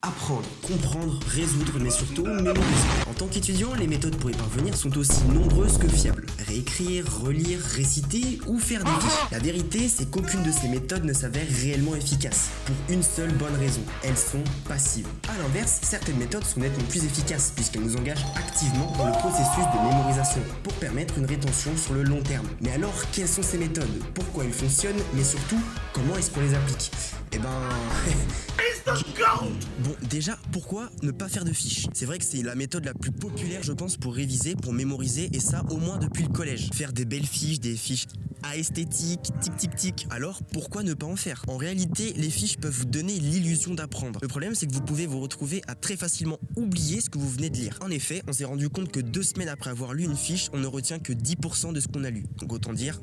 apprendre, comprendre, résoudre, mais surtout mémoriser. En tant qu'étudiant, les méthodes pour y parvenir sont aussi nombreuses que fiables. Réécrire, relire, réciter ou faire des fiches. La vérité, c'est qu'aucune de ces méthodes ne s'avère réellement efficace, pour une seule bonne raison, elles sont passives. A l'inverse, certaines méthodes sont nettement plus efficaces, puisqu'elles nous engagent activement dans le processus de mémorisation, pour permettre une rétention sur le long terme. Mais alors, quelles sont ces méthodes? Pourquoi elles fonctionnent? Mais surtout, comment est-ce qu'on les applique? Eh ben... Bon, déjà, pourquoi ne pas faire de fiches? C'est vrai que c'est la méthode la plus populaire, je pense, pour réviser, pour mémoriser, et ça au moins depuis le collège. Faire des belles fiches, des fiches à esthétique, tic. Alors, pourquoi ne pas en faire? En réalité, les fiches peuvent vous donner l'illusion d'apprendre. Le problème, c'est que vous pouvez vous retrouver à très facilement oublier ce que vous venez de lire. En effet, on s'est rendu compte que 2 semaines après avoir lu une fiche, on ne retient que 10% de ce qu'on a lu. Donc autant dire...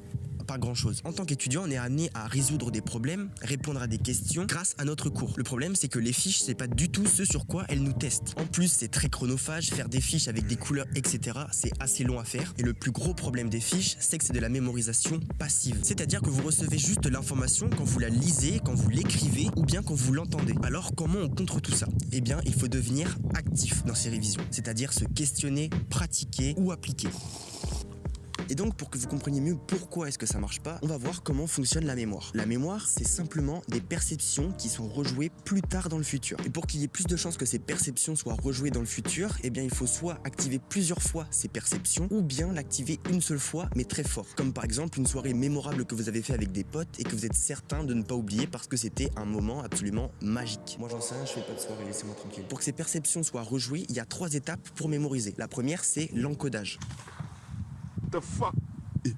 pas grand chose. En tant qu'étudiant, on est amené à résoudre des problèmes, répondre à des questions grâce à notre cours. Le problème, c'est que les fiches, c'est pas du tout ce sur quoi elles nous testent. En plus, c'est très chronophage, faire des fiches avec des couleurs, etc., c'est assez long à faire. Et le plus gros problème des fiches, c'est que c'est de la mémorisation passive. C'est-à-dire que vous recevez juste l'information quand vous la lisez, quand vous l'écrivez, ou bien quand vous l'entendez. Alors, comment on contre tout ça? Eh bien, il faut devenir actif dans ces révisions. C'est-à-dire se questionner, pratiquer ou appliquer. Et donc, pour que vous compreniez mieux pourquoi est-ce que ça marche pas, on va voir comment fonctionne la mémoire. La mémoire, c'est simplement des perceptions qui sont rejouées plus tard dans le futur. Et pour qu'il y ait plus de chances que ces perceptions soient rejouées dans le futur, eh bien, il faut soit activer plusieurs fois ces perceptions, ou bien l'activer une seule fois, mais très fort. Comme par exemple, une soirée mémorable que vous avez fait avec des potes et que vous êtes certain de ne pas oublier parce que c'était un moment absolument magique. Moi, j'en sais rien, je fais pas de soirée, laissez-moi tranquille. Pour que ces perceptions soient rejouées, il y a 3 étapes pour mémoriser. La première, c'est l'encodage.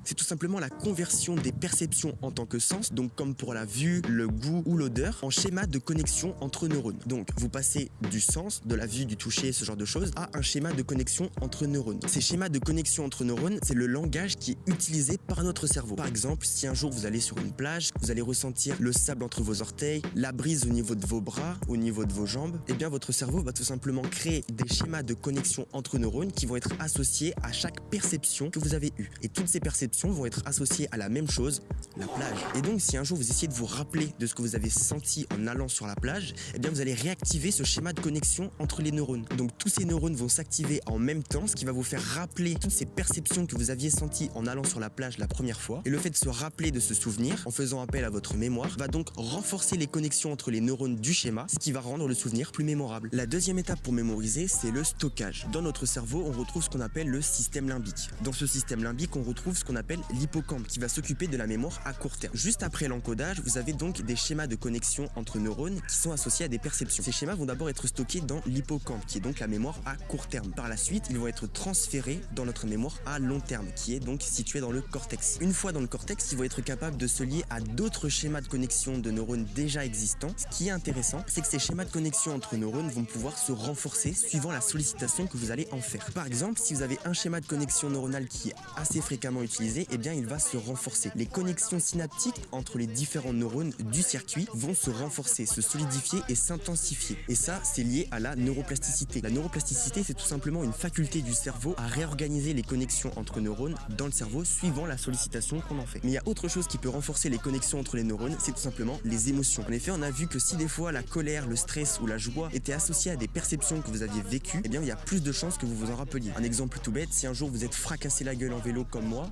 C'est tout simplement la conversion des perceptions en tant que sens, donc comme pour la vue, le goût ou l'odeur, en schéma de connexion entre neurones. Donc vous passez du sens, de la vue, du toucher, ce genre de choses, à un schéma de connexion entre neurones. Ces schémas de connexion entre neurones, c'est le langage qui est utilisé par notre cerveau. Par exemple, si un jour vous allez sur une plage, vous allez ressentir le sable entre vos orteils, la brise au niveau de vos bras, au niveau de vos jambes, eh bien votre cerveau va tout simplement créer des schémas de connexion entre neurones qui vont être associés à chaque perception que vous avez eue. Et toutes ces perceptions vont être associées à la même chose, la plage. Et donc si un jour vous essayez de vous rappeler de ce que vous avez senti en allant sur la plage, eh bien vous allez réactiver ce schéma de connexion entre les neurones. Donc tous ces neurones vont s'activer en même temps, ce qui va vous faire rappeler toutes ces perceptions que vous aviez senties en allant sur la plage la première fois. Et le fait de se rappeler de ce souvenir, en faisant appel à votre mémoire, va donc renforcer les connexions entre les neurones du schéma, ce qui va rendre le souvenir plus mémorable. La deuxième étape pour mémoriser, c'est le stockage. Dans notre cerveau, on retrouve ce qu'on appelle le système limbique. Dans ce système limbique, on retrouve ce qu'on appelle l'hippocampe qui va s'occuper de la mémoire à court terme. Juste après l'encodage, vous avez donc des schémas de connexion entre neurones qui sont associés à des perceptions. Ces schémas vont d'abord être stockés dans l'hippocampe qui est donc la mémoire à court terme. Par la suite, ils vont être transférés dans notre mémoire à long terme qui est donc située dans le cortex. Une fois dans le cortex, ils vont être capables de se lier à d'autres schémas de connexion de neurones déjà existants. Ce qui est intéressant, c'est que ces schémas de connexion entre neurones vont pouvoir se renforcer suivant la sollicitation que vous allez en faire. Par exemple, si vous avez un schéma de connexion neuronale qui est assez fréquemment utilisé, eh bien il va se renforcer. Les connexions synaptiques entre les différents neurones du circuit vont se renforcer, se solidifier et s'intensifier. Et ça, c'est lié à la neuroplasticité. La neuroplasticité, c'est tout simplement une faculté du cerveau à réorganiser les connexions entre neurones dans le cerveau suivant la sollicitation qu'on en fait. Mais il y a autre chose qui peut renforcer les connexions entre les neurones, c'est tout simplement les émotions. En effet, on a vu que si des fois la colère, le stress ou la joie étaient associés à des perceptions que vous aviez vécues, eh bien il y a plus de chances que vous vous en rappeliez. Un exemple tout bête, si un jour vous êtes fracassé la gueule en vélo comme moi,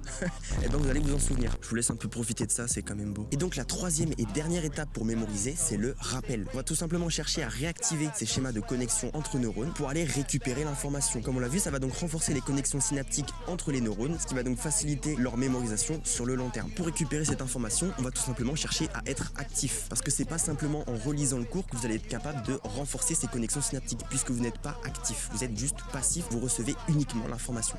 et ben vous allez vous en souvenir. Je vous laisse un peu profiter de ça, c'est quand même beau. Et donc la troisième et dernière étape pour mémoriser, c'est le rappel. On va tout simplement chercher à réactiver ces schémas de connexion entre neurones pour aller récupérer l'information. Comme on l'a vu, ça va donc renforcer les connexions synaptiques entre les neurones, ce qui va donc faciliter leur mémorisation sur le long terme. Pour récupérer cette information, on va tout simplement chercher à être actif. Parce que c'est pas simplement en relisant le cours que vous allez être capable de renforcer ces connexions synaptiques, puisque vous n'êtes pas actif. Vous êtes juste passif, vous recevez uniquement l'information.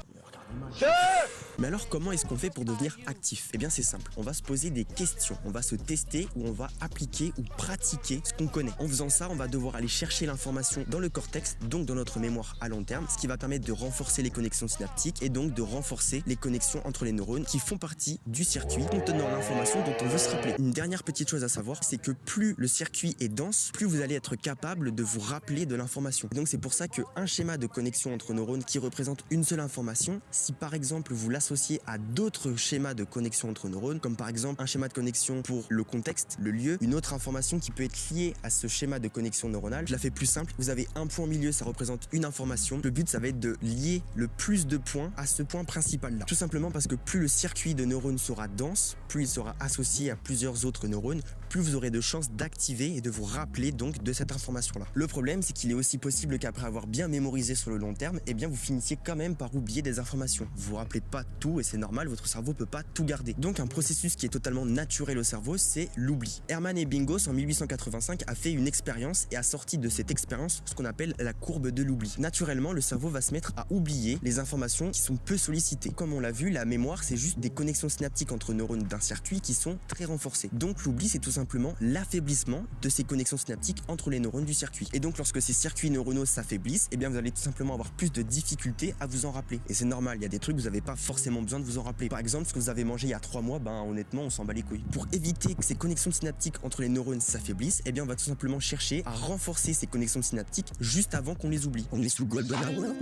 Mais alors comment est-ce qu'on fait pour devenir actif? Eh bien c'est simple, on va se poser des questions, on va se tester ou on va appliquer ou pratiquer ce qu'on connaît. En faisant ça, on va devoir aller chercher l'information dans le cortex, donc dans notre mémoire à long terme, ce qui va permettre de renforcer les connexions synaptiques et donc de renforcer les connexions entre les neurones qui font partie du circuit contenant l'information dont on veut se rappeler. Une dernière petite chose à savoir, c'est que plus le circuit est dense, plus vous allez être capable de vous rappeler de l'information. Donc c'est pour ça qu'un schéma de connexion entre neurones qui représente une seule information, si par exemple vous l'associez à d'autres schémas de connexion entre neurones, comme par exemple un schéma de connexion pour le contexte, le lieu, une autre information qui peut être liée à ce schéma de connexion neuronale, je la fais plus simple, vous avez un point au milieu, ça représente une information. Le but, ça va être de lier le plus de points à ce point principal là. Tout simplement parce que plus le circuit de neurones sera dense, plus il sera associé à plusieurs autres neurones, plus vous aurez de chances d'activer et de vous rappeler donc de cette information-là. Le problème, c'est qu'il est aussi possible qu'après avoir bien mémorisé sur le long terme, eh bien vous finissiez quand même par oublier des informations. Vous vous rappelez pas tout et c'est normal, votre cerveau peut pas tout garder. Donc un processus qui est totalement naturel au cerveau, c'est l'oubli. Hermann et Bingos en 1885 a fait une expérience et a sorti de cette expérience ce qu'on appelle la courbe de l'oubli. Naturellement, le cerveau va se mettre à oublier les informations qui sont peu sollicitées. Comme on l'a vu, la mémoire, c'est juste des connexions synaptiques entre neurones d'un circuit qui sont très renforcées. Donc l'oubli, c'est tout simplement l'affaiblissement de ces connexions synaptiques entre les neurones du circuit. Et donc lorsque ces circuits neuronaux s'affaiblissent, eh bien vous allez tout simplement avoir plus de difficultés à vous en rappeler. Et c'est normal, il y a des trucs que vous n'avez pas forcément besoin de vous en rappeler. Par exemple, ce que vous avez mangé il y a 3 mois, honnêtement, on s'en bat les couilles. Pour éviter que ces connexions synaptiques entre les neurones s'affaiblissent, eh bien on va tout simplement chercher à renforcer ces connexions synaptiques juste avant qu'on les oublie. On est sous Golden Hour.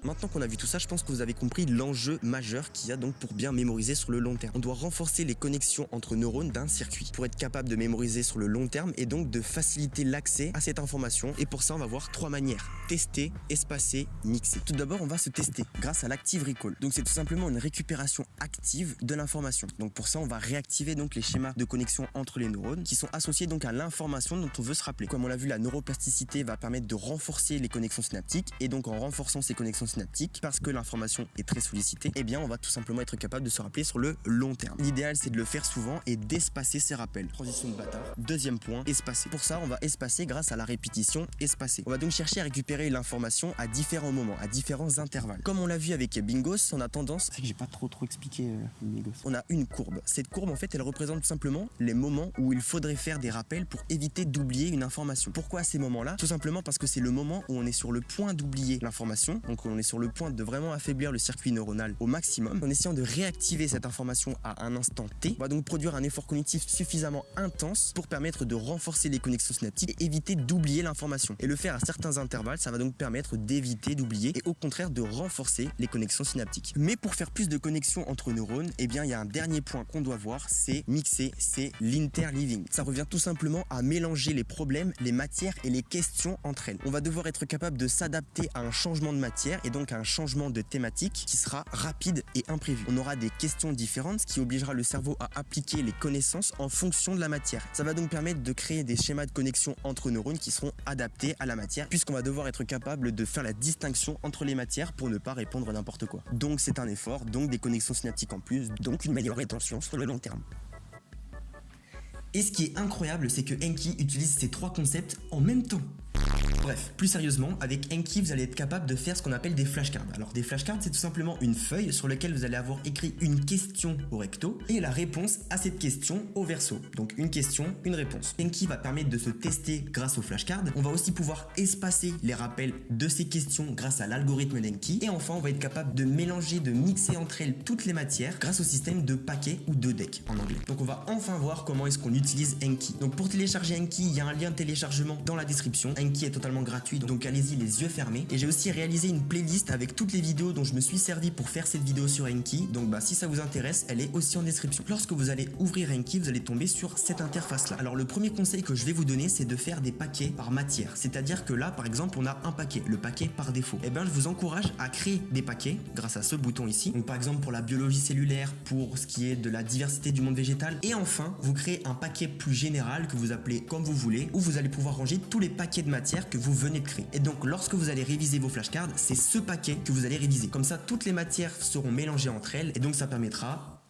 Maintenant qu'on a vu tout ça, je pense que vous avez compris l'enjeu majeur qu'il y a donc pour bien mémoriser sur le long terme. On doit renforcer les connexions entre neurones d'un circuit pour être capable de mémoriser sur le long terme et donc de faciliter l'accès à cette information. Et pour ça, on va voir 3 manières: tester, espacer, mixer. Tout d'abord, on va se tester grâce à l'active recall. Donc c'est tout simplement une récupération active de l'information. Donc pour ça, on va réactiver donc les schémas de connexion entre les neurones qui sont associés donc à l'information dont on veut se rappeler. Comme on l'a vu, la neuroplasticité va permettre de renforcer les connexions synaptiques et donc en renforçant ces connexions synaptiques, parce que l'information est très sollicitée, eh bien on va tout simplement être capable de se rappeler sur le long terme. L'idéal, c'est de le faire souvent et d'espacer ces rappels. Transition de bâtard. Deuxième point, espacer. Pour ça, on va espacer grâce à la répétition espacée. On va donc chercher à récupérer l'information à différents moments, à différents intervalles. Comme on l'a vu avec Bingos, on a tendance... C'est que j'ai pas trop expliqué Bingos. On a une courbe. Cette courbe, en fait, elle représente tout simplement les moments où il faudrait faire des rappels pour éviter d'oublier une information. Pourquoi à ces moments-là? Tout simplement parce que c'est le moment où on est sur le point d'oublier l'information, donc on est sur le point de vraiment affaiblir le circuit neuronal au maximum, en essayant de réactiver cette information à un instant T. On va donc produire un effort cognitif suffisamment intense pour permettre de renforcer les connexions synaptiques et éviter d'oublier l'information. Et le faire à certains intervalles, ça va donc permettre d'éviter d'oublier et au contraire de renforcer les connexions synaptiques. Mais pour faire plus de connexions entre neurones, eh bien il y a un dernier point qu'on doit voir, c'est mixer, c'est l'interleaving. Ça revient tout simplement à mélanger les problèmes, les matières et les questions entre elles. On va devoir être capable de s'adapter à un changement de matière et donc à un changement de thématique qui sera rapide et imprévu. On aura des questions différentes, ce qui obligera le cerveau à appliquer les connaissances en fonction de la matière. Ça va donc permettre de créer des schémas de connexion entre neurones qui seront adaptés à la matière, puisqu'on va devoir être capable de faire la distinction entre les matières pour ne pas répondre à n'importe quoi. Donc c'est un effort, donc des connexions synaptiques en plus, donc une meilleure rétention sur le long terme. Et ce qui est incroyable, c'est que Enki utilise ces 3 concepts en même temps. Bref, plus sérieusement, avec Enki, vous allez être capable de faire ce qu'on appelle des flashcards. Alors des flashcards, c'est tout simplement une feuille sur laquelle vous allez avoir écrit une question au recto et la réponse à cette question au verso. Donc une question, une réponse. Enki va permettre de se tester grâce aux flashcards. On va aussi pouvoir espacer les rappels de ces questions grâce à l'algorithme d'Enki. Et enfin, on va être capable de mélanger, de mixer entre elles toutes les matières grâce au système de paquets ou de decks en anglais. Donc on va enfin voir comment est-ce qu'on utilise Enki. Donc pour télécharger Enki, il y a un lien de téléchargement dans la description. Enki est totalement gratuit, donc allez-y les yeux fermés. Et j'ai aussi réalisé une playlist avec toutes les vidéos dont je me suis servi pour faire cette vidéo sur Enki. Donc si ça vous intéresse, elle est aussi en description. Lorsque vous allez ouvrir Enki, vous allez tomber sur cette interface là. Alors le premier conseil que je vais vous donner, c'est de faire des paquets par matière. C'est-à-dire que là, par exemple, on a un paquet, le paquet par défaut. Et bien je vous encourage à créer des paquets grâce à ce bouton ici. Donc par exemple pour la biologie cellulaire, pour ce qui est de la diversité du monde végétal. Et enfin, vous créez un paquet plus général que vous appelez comme vous voulez, où vous allez pouvoir ranger tous les paquets de matière que vous venez de créer. Et donc lorsque vous allez réviser vos flashcards, c'est ce paquet que vous allez réviser. Comme ça, toutes les matières seront mélangées entre elles et donc ça permettra,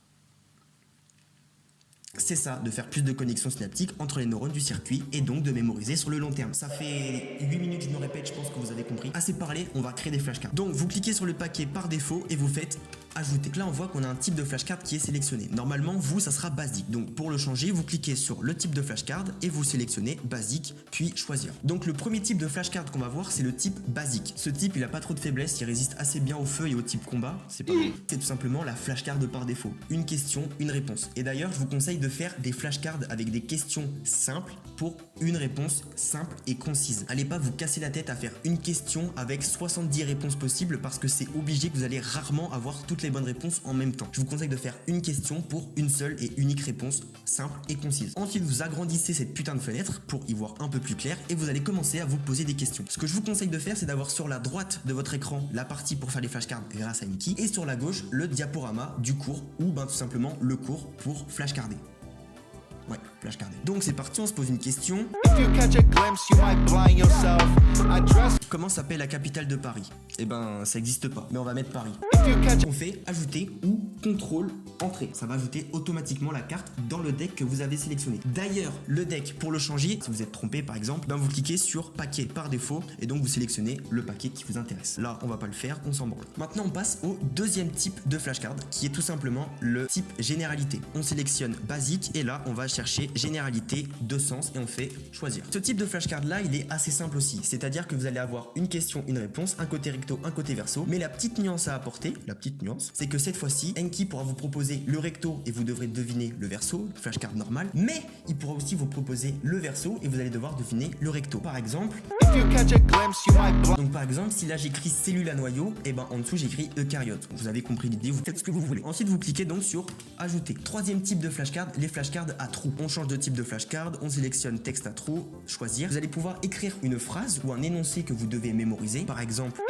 c'est ça, de faire plus de connexions synaptiques entre les neurones du circuit et donc de mémoriser sur le long terme. Ça fait 8 minutes que je me répète, je pense que vous avez compris. Assez parlé, on va créer des flashcards. Donc vous cliquez sur le paquet par défaut et vous faites ajouter. Là on voit qu'on a un type de flashcard qui est sélectionné. Normalement vous ça sera basique. Donc pour le changer, vous cliquez sur le type de flashcard et vous sélectionnez basique puis choisir. Donc le premier type de flashcard qu'on va voir, c'est le type basique. Ce type il a pas trop de faiblesse, il résiste assez bien au feu et au type combat. C'est pas bon. C'est tout simplement la flashcard par défaut. Une question, une réponse. Et d'ailleurs je vous conseille de faire des flashcards avec des questions simples pour une réponse simple et concise. Allez pas vous casser la tête à faire une question avec 70 réponses possibles parce que c'est obligé que vous allez rarement avoir toutes les bonnes réponses en même temps. Je vous conseille de faire une question pour une seule et unique réponse simple et concise. Ensuite, vous agrandissez cette putain de fenêtre pour y voir un peu plus clair et vous allez commencer à vous poser des questions. Ce que je vous conseille de faire, c'est d'avoir sur la droite de votre écran la partie pour faire les flashcards grâce à Enki et sur la gauche le diaporama du cours ou tout simplement le cours pour flashcarder. Ouais, flashcarder. Donc c'est parti, on se pose une question. Comment s'appelle la capitale de Paris? Eh ben, ça n'existe pas, mais on va mettre Paris. On fait ajouter ou contrôle entrée. Ça va ajouter automatiquement la carte dans le deck que vous avez sélectionné. D'ailleurs, le deck, pour le changer, si vous êtes trompé par exemple, ben vous cliquez sur paquet par défaut et donc vous sélectionnez le paquet qui vous intéresse. Là, on va pas le faire, on s'en branle. Maintenant, on passe au deuxième type de flashcard qui est tout simplement le type généralité. On sélectionne basique et là, on va chercher généralité de sens et on fait choisir. Ce type de flashcard là, il est assez simple aussi. C'est-à-dire que vous allez avoir une question, une réponse, un côté recto, un côté verso. Mais la petite nuance à apporter, c'est que cette fois-ci, Enki pourra vous proposer le recto et vous devrez deviner le verso, flashcard normal. Mais il pourra aussi vous proposer le verso et vous allez devoir deviner le recto. Par exemple, si là j'écris cellule à noyau, et ben en dessous j'écris eucaryote. Vous avez compris l'idée, vous faites ce que vous voulez. Ensuite, vous cliquez donc sur ajouter. Troisième type de flashcard, les flashcards à trous. On change de type de flashcard, on sélectionne texte à trous, choisir. Vous allez pouvoir écrire une phrase ou un énoncé que vous devez mémoriser. Par exemple,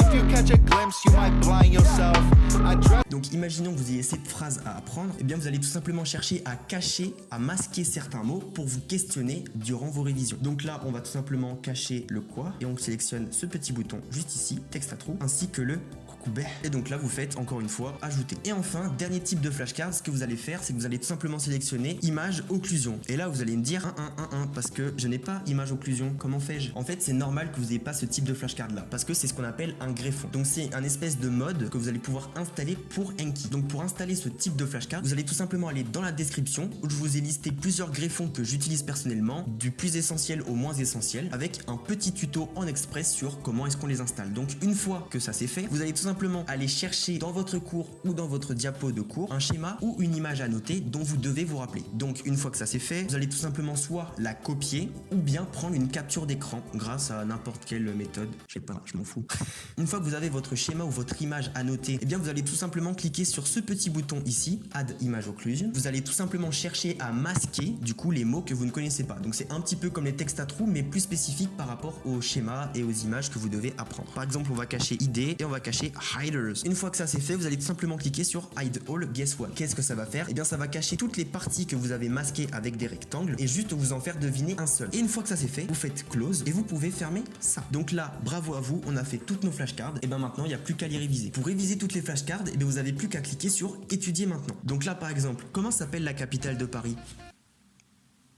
donc imaginons que vous ayez cette phrase à apprendre, et bien vous allez tout simplement chercher à cacher, à masquer certains mots pour vous questionner durant vos révisions. Donc là, on va tout simplement cacher le quoi et on sélectionne ce petit bouton juste ici, texte à trous, ainsi que le et donc là vous faites encore une fois ajouter. Et enfin, dernier type de flashcard, ce que vous allez faire, c'est que vous allez tout simplement sélectionner image occlusion. Et là vous allez me dire parce que je n'ai pas image occlusion, comment fais-je? En fait, c'est normal que vous n'ayez pas ce type de flashcard là parce que c'est ce qu'on appelle un greffon. Donc c'est un espèce de mode que vous allez pouvoir installer pour Enki. Donc pour installer ce type de flashcard, vous allez tout simplement aller dans la description où je vous ai listé plusieurs greffons que j'utilise personnellement, du plus essentiel au moins essentiel, avec un petit tuto en express sur comment est-ce qu'on les installe. Donc une fois que ça c'est fait, vous allez tout simplement aller chercher dans votre cours ou dans votre diapo de cours un schéma ou une image à noter dont vous devez vous rappeler. Donc une fois que ça c'est fait, vous allez tout simplement soit la copier ou bien prendre une capture d'écran grâce à n'importe quelle méthode, je sais pas, je m'en fous. Une fois que vous avez votre schéma ou votre image à noter, eh bien vous allez tout simplement cliquer sur ce petit bouton ici, Add Image Occlusion. Vous allez tout simplement chercher à masquer du coup les mots que vous ne connaissez pas. Donc c'est un petit peu comme les textes à trous mais plus spécifique par rapport aux schémas et aux images que vous devez apprendre. Par exemple, on va cacher ID et on va cacher Hiders. Une fois que ça c'est fait, vous allez tout simplement cliquer sur Hide All. Guess what? Qu'est-ce que ça va faire? Eh bien ça va cacher toutes les parties que vous avez masquées avec des rectangles et juste vous en faire deviner un seul. Et une fois que ça c'est fait, vous faites close et vous pouvez fermer ça. Donc là, bravo à vous, on a fait toutes nos flashcards et bien maintenant il n'y a plus qu'à les réviser. Pour réviser toutes les flashcards, et bien vous avez plus qu'à cliquer sur étudier maintenant. Donc là par exemple, comment s'appelle la capitale de Paris?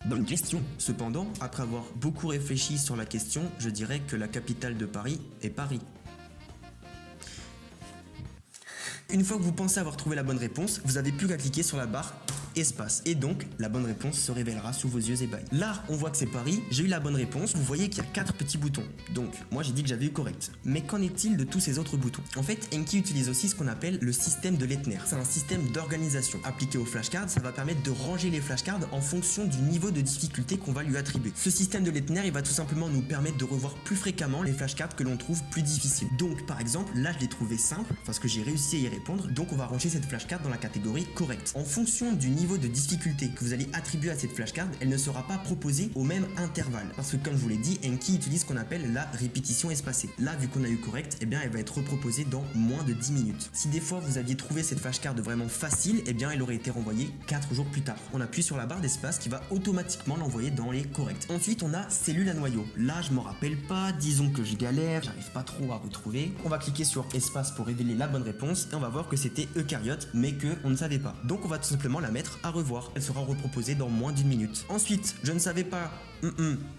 Bonne question. Cependant, après avoir beaucoup réfléchi sur la question, je dirais que la capitale de Paris est Paris. Une fois que vous pensez avoir trouvé la bonne réponse, vous n'avez plus qu'à cliquer sur la barre espace. Et donc, la bonne réponse se révélera sous vos yeux ébahis. Là, on voit que c'est Paris, j'ai eu la bonne réponse. Vous voyez qu'il y a 4 petits boutons. Donc, moi j'ai dit que j'avais eu correct. Mais qu'en est-il de tous ces autres boutons? En fait, Enki utilise aussi ce qu'on appelle le système de Leitner. C'est un système d'organisation. Appliqué aux flashcards, ça va permettre de ranger les flashcards en fonction du niveau de difficulté qu'on va lui attribuer. Ce système de Leitner, il va tout simplement nous permettre de revoir plus fréquemment les flashcards que l'on trouve plus difficiles. Donc, par exemple, là je l'ai trouvé simple parce que j'ai réussi à y répondre. Donc, on va ranger cette flashcard dans la catégorie correcte. En fonction du niveau de difficulté que vous allez attribuer à cette flashcard, elle ne sera pas proposée au même intervalle. Parce que comme je vous l'ai dit, Enki utilise ce qu'on appelle la répétition espacée. Là, vu qu'on a eu correct, eh bien elle va être reproposée dans moins de 10 minutes. Si des fois vous aviez trouvé cette flashcard vraiment facile, eh bien elle aurait été renvoyée 4 jours plus tard. On appuie sur la barre d'espace qui va automatiquement l'envoyer dans les corrects. Ensuite, on a cellule à noyau. Là, je m'en rappelle pas, disons que je galère, j'arrive pas trop à retrouver. On va cliquer sur espace pour révéler la bonne réponse et on va voir que c'était eucaryote, mais que on ne savait pas. Donc on va tout simplement la mettre à revoir. Elle sera reproposée dans moins d'1 minute. Ensuite, je ne savais pas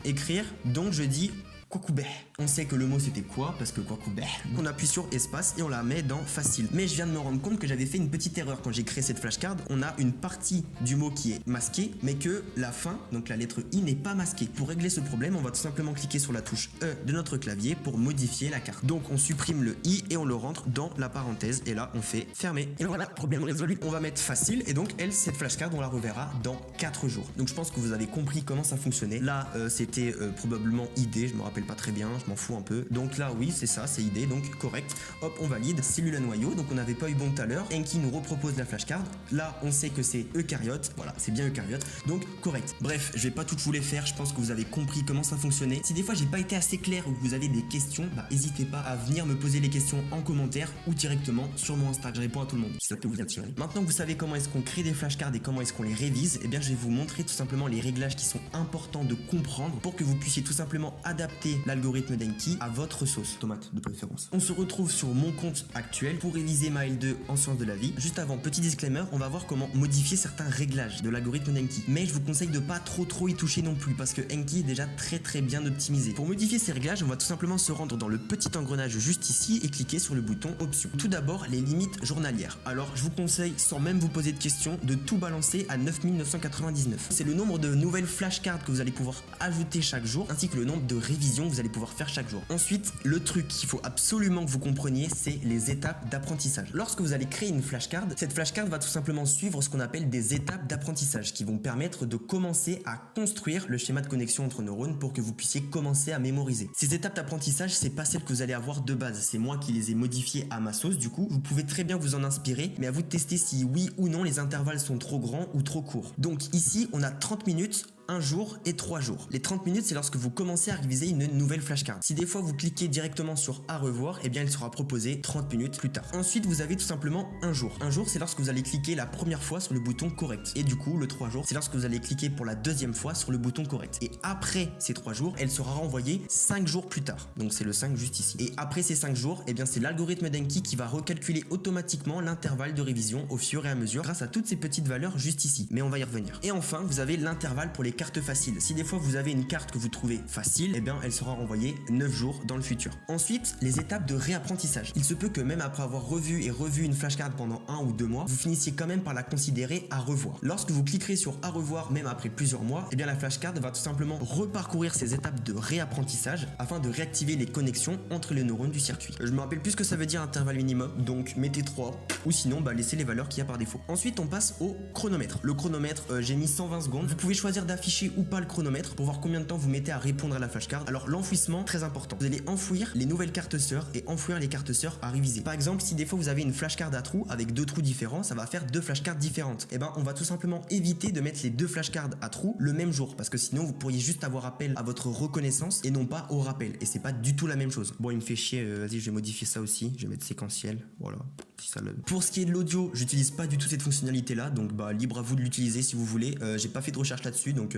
écrire, donc je dis Kwakubé. On sait que le mot c'était quoi parce que Kwakubé. On appuie sur espace et on la met dans facile. Mais je viens de me rendre compte que j'avais fait une petite erreur quand j'ai créé cette flashcard. On a une partie du mot qui est masquée, mais que la fin, donc la lettre I, n'est pas masquée. Pour régler ce problème, on va tout simplement cliquer sur la touche E de notre clavier pour modifier la carte. Donc on supprime le I et on le rentre dans la parenthèse et là on fait fermer. Et voilà, problème résolu. On va mettre facile et donc cette flashcard on la reverra dans 4 jours. Donc je pense que vous avez compris comment ça fonctionnait. Là c'était probablement ID, je me rappelle pas très bien, je m'en fous un peu. Donc là oui c'est ça, c'est ID, donc correct. Hop, on valide, cellule à noyau, donc on n'avait pas eu bon tout à l'heure. Enki nous repropose la flashcard. Là on sait que c'est eucaryote, voilà, c'est bien eucaryote, donc correct. Bref, je vais pas tout vous les faire, je pense que vous avez compris comment ça fonctionnait. Si des fois j'ai pas été assez clair ou que vous avez des questions, n'hésitez pas à venir me poser les questions en commentaire ou directement sur mon Insta, je réponds à tout le monde si ça peut vous attirer. Maintenant que vous savez comment est-ce qu'on crée des flashcards et comment est-ce qu'on les révise, eh bien je vais vous montrer tout simplement les réglages qui sont importants de comprendre pour que vous puissiez tout simplement adapter l'algorithme d'Enki à votre sauce, tomate de préférence. On se retrouve sur mon compte actuel pour réviser ma L2 en sciences de la vie. Juste avant, petit disclaimer, on va voir comment modifier certains réglages de l'algorithme d'Enki. Mais je vous conseille de pas trop y toucher non plus parce que Enki est déjà très bien optimisé. Pour modifier ces réglages, on va tout simplement se rendre dans le petit engrenage juste ici et cliquer sur le bouton options. Tout d'abord, les limites journalières. Alors, je vous conseille, sans même vous poser de questions, de tout balancer à 9999. C'est le nombre de nouvelles flashcards que vous allez pouvoir ajouter chaque jour, ainsi que le nombre de révisions que vous allez pouvoir faire chaque jour. Ensuite, le truc qu'il faut absolument que vous compreniez, c'est les étapes d'apprentissage. Lorsque vous allez créer une flashcard, cette flashcard va tout simplement suivre ce qu'on appelle des étapes d'apprentissage qui vont permettre de commencer à construire le schéma de connexion entre neurones pour que vous puissiez commencer à mémoriser. Ces étapes d'apprentissage, c'est pas celles que vous allez avoir de base, c'est moi qui les ai modifiées à ma sauce. Du coup, vous pouvez très bien vous en inspirer, mais à vous de tester si oui ou non les intervalles sont trop grands ou trop courts. Donc ici, on a 30 minutes, 1 jour et 3 jours. Les 30 minutes, c'est lorsque vous commencez à réviser une nouvelle flashcard. Si des fois vous cliquez directement sur à revoir, eh bien elle sera proposée 30 minutes plus tard. Ensuite, vous avez tout simplement 1 jour. 1 jour, c'est lorsque vous allez cliquer la première fois sur le bouton correct. Et du coup, le 3 jours, c'est lorsque vous allez cliquer pour la deuxième fois sur le bouton correct. Et après ces 3 jours, elle sera renvoyée 5 jours plus tard. Donc c'est le 5 juste ici. Et après ces 5 jours, eh bien c'est l'algorithme d'Enki qui va recalculer automatiquement l'intervalle de révision au fur et à mesure grâce à toutes ces petites valeurs juste ici. Mais on va y revenir. Et enfin, vous avez l'intervalle pour les cartes faciles. Si des fois vous avez une carte que vous trouvez facile, eh bien elle sera renvoyée 9 jours dans le futur. Ensuite, les étapes de réapprentissage. Il se peut que même après avoir revu une flashcard pendant 1 ou 2 mois, vous finissiez quand même par la considérer à revoir. Lorsque vous cliquerez sur à revoir même après plusieurs mois, eh bien la flashcard va tout simplement reparcourir ces étapes de réapprentissage afin de réactiver les connexions entre les neurones du circuit. Je me rappelle plus ce que ça veut dire intervalle minimum, donc mettez 3 ou sinon laissez les valeurs qu'il y a par défaut. Ensuite, on passe au chronomètre. Le chronomètre, j'ai mis 120 secondes. Vous pouvez choisir d'afficher ou pas le chronomètre pour voir combien de temps vous mettez à répondre à la flashcard. Alors l'enfouissement, très important. Vous allez enfouir les nouvelles cartes sœurs et enfouir les cartes sœurs à réviser. Par exemple, si des fois vous avez une flashcard à trous avec 2 trous différents, ça va faire 2 flashcards différentes. Et ben on va tout simplement éviter de mettre les 2 flashcards à trous le même jour parce que sinon vous pourriez juste avoir appel à votre reconnaissance et non pas au rappel. Et c'est pas du tout la même chose. Bon, il me fait chier, vas-y, je vais modifier ça aussi. Je vais mettre séquentiel. Voilà. Si ça le... Pour ce qui est de l'audio, j'utilise pas du tout cette fonctionnalité là, donc libre à vous de l'utiliser si vous voulez. J'ai pas fait de recherche là-dessus, donc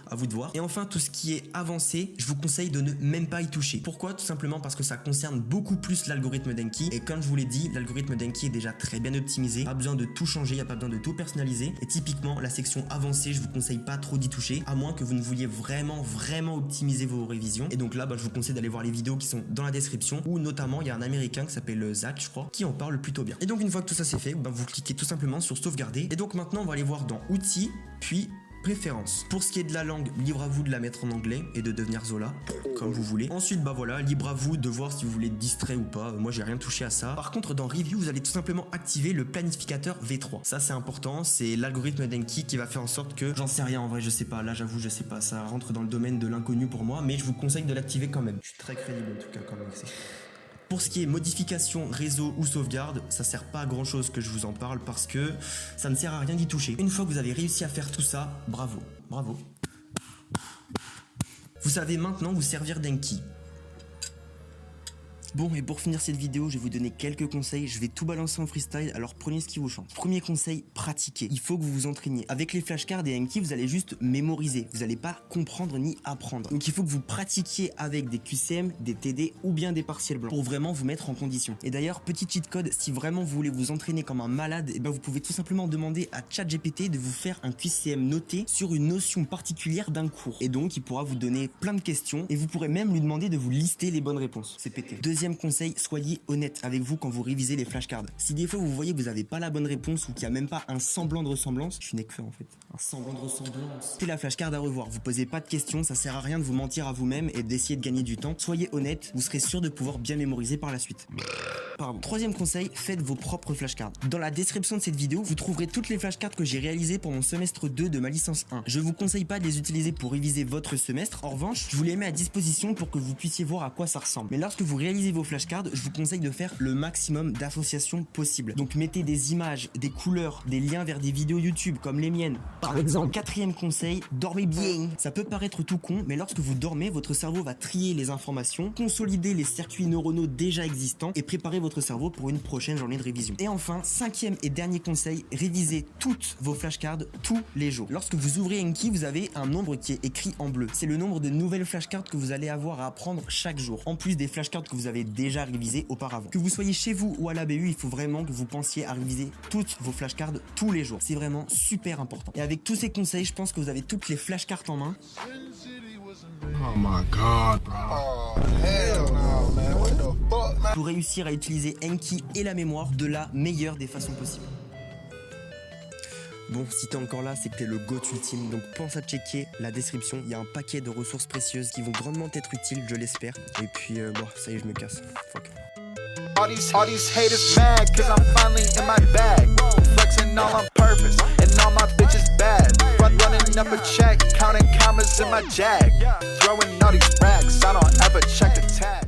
à vous de voir. Et enfin, tout ce qui est avancé, je vous conseille de ne même pas y toucher. Pourquoi? Tout simplement parce que ça concerne beaucoup plus l'algorithme d'Enki. Et comme je vous l'ai dit, l'algorithme d'Enki est déjà très bien optimisé. Pas besoin de tout changer, y a pas besoin de tout personnaliser. Et typiquement, la section avancée, je vous conseille pas trop d'y toucher, à moins que vous ne vouliez vraiment optimiser vos révisions. Et donc là, je vous conseille d'aller voir les vidéos qui sont dans la description, où notamment il y a un américain qui s'appelle Zach, je crois, qui en parle plutôt bien. Et donc une fois que tout ça c'est fait, vous cliquez tout simplement sur sauvegarder. Et donc maintenant, on va aller voir dans outils, puis préférences. Pour ce qui est de la langue, libre à vous de la mettre en anglais et de devenir Zola, comme vous voulez. Ensuite, voilà, libre à vous de voir si vous voulez être distrait ou pas. Moi, j'ai rien touché à ça. Par contre, dans Review, vous allez tout simplement activer le planificateur V3. Ça, c'est important. C'est l'algorithme d'Enki qui va faire en sorte que, j'en sais rien en vrai, je sais pas. Là, j'avoue, je sais pas. Ça rentre dans le domaine de l'inconnu pour moi, mais je vous conseille de l'activer quand même. Je suis très crédible en tout cas quand même. Pour ce qui est modification, réseau ou sauvegarde, ça sert pas à grand chose que je vous en parle parce que ça ne sert à rien d'y toucher. Une fois que vous avez réussi à faire tout ça, bravo, bravo. Vous savez maintenant vous servir d'Enki. Bon, et pour finir cette vidéo, je vais vous donner quelques conseils. Je vais tout balancer en freestyle, alors prenez ce qui vous chante. Premier conseil, pratiquez. Il faut que vous vous entraîniez. Avec les flashcards et Anki, vous allez juste mémoriser. Vous n'allez pas comprendre ni apprendre. Donc il faut que vous pratiquiez avec des QCM, des TD ou bien des partiels blancs pour vraiment vous mettre en condition. Et d'ailleurs, petit cheat code, si vraiment vous voulez vous entraîner comme un malade, et ben vous pouvez tout simplement demander à ChatGPT de vous faire un QCM noté sur une notion particulière d'un cours. Et donc, il pourra vous donner plein de questions et vous pourrez même lui demander de vous lister les bonnes réponses. C'est pété. Deuxième conseil, soyez honnête avec vous quand vous révisez les flashcards. Si des fois vous voyez que vous n'avez pas la bonne réponse ou qu'il n'y a même pas un semblant de ressemblance, je suis Nekfeu en fait, un semblant de ressemblance, c'est la flashcard à revoir. Vous posez pas de questions, ça sert à rien de vous mentir à vous-même et d'essayer de gagner du temps. Soyez honnête, vous serez sûr de pouvoir bien mémoriser par la suite. Troisième conseil, faites vos propres flashcards. Dans la description de cette vidéo, vous trouverez toutes les flashcards que j'ai réalisées pour mon semestre 2 de ma licence 1. Je vous conseille pas de les utiliser pour réviser votre semestre. En revanche, je vous les mets à disposition pour que vous puissiez voir à quoi ça ressemble. Mais lorsque vous réalisez vos flashcards, je vous conseille de faire le maximum d'associations possible. Donc mettez des images, des couleurs, des liens vers des vidéos YouTube comme les miennes. Par exemple, quatrième conseil, dormez bien. Ça peut paraître tout con, mais lorsque vous dormez, votre cerveau va trier les informations, consolider les circuits neuronaux déjà existants et préparer votre cerveau pour une prochaine journée de révision. Et enfin, cinquième et dernier conseil, révisez toutes vos flashcards tous les jours. Lorsque vous ouvrez Anki, vous avez un nombre qui est écrit en bleu. C'est le nombre de nouvelles flashcards que vous allez avoir à apprendre chaque jour, en plus des flashcards que vous avez déjà révisées auparavant. Que vous soyez chez vous ou à la BU, il faut vraiment que vous pensiez à réviser toutes vos flashcards tous les jours. C'est vraiment super important. Et avec tous ces conseils, je pense que vous avez toutes les flashcards en main. Oh my god, bro. Oh, hell no, man. What the fuck, man? Pour réussir à utiliser Anki et la mémoire de la meilleure des façons possibles. Bon, si t'es encore là, c'est que t'es le GOAT ultime, donc pense à checker la description, il y a un paquet de ressources précieuses qui vont grandement être utiles, je l'espère. Et puis, bon, ça y est, je me casse. Fuck. All these haters mad cause I'm finally in my bag. Flexing all on purpose and all my bitches bad. Running up a check, counting commas in my jag. Throwing all these racks, I don't ever check the tag.